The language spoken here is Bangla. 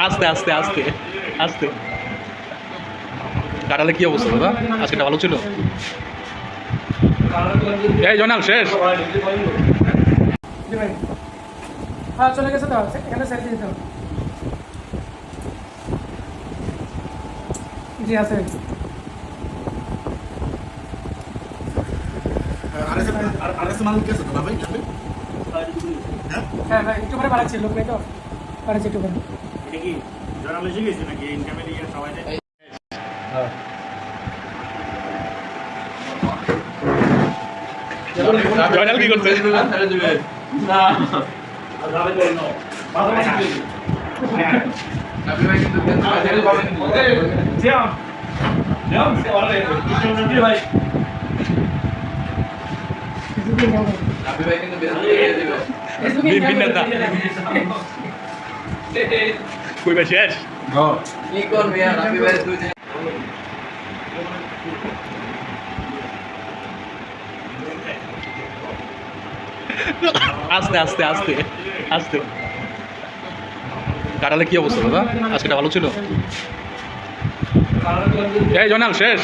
আস্তে আস্তে আস্তে আস্তে। কাটালে কি অবস্থা দাদা? আজকেটা ভালো ছিল। এই জয়নাল শেষ। হ্যাঁ চলে গেছে তো, এখানে সেলফি দিতে হবে। জি আছে। হ্যাঁ ভাই একটু করে বাড়াচ্ছি, লোক নেই তো বাড়াচ্ছি একটু করে। এটা কি জার্নালিস্ট গেছে নাকি ইনকামের ইয়ে সবাই জয়নাল কি করছে? না যাবে তো না আপনি ভাই কিন্তু ছেড়ে পাবেন জ্যাম জ্যাম আরে ভাই আপনি ভাই কিন্তু বেশ দিয়ে দিবেন বিন নেতা কই ভাই শেষ? কি করবে আর আপনি ভাই দুই দিন আস্তে আস্তে আস্তে আস্তে। কাটালে কি অবস্থা দাদা? আজকেটা ভালো ছিল। এই জয়নাল শেষ।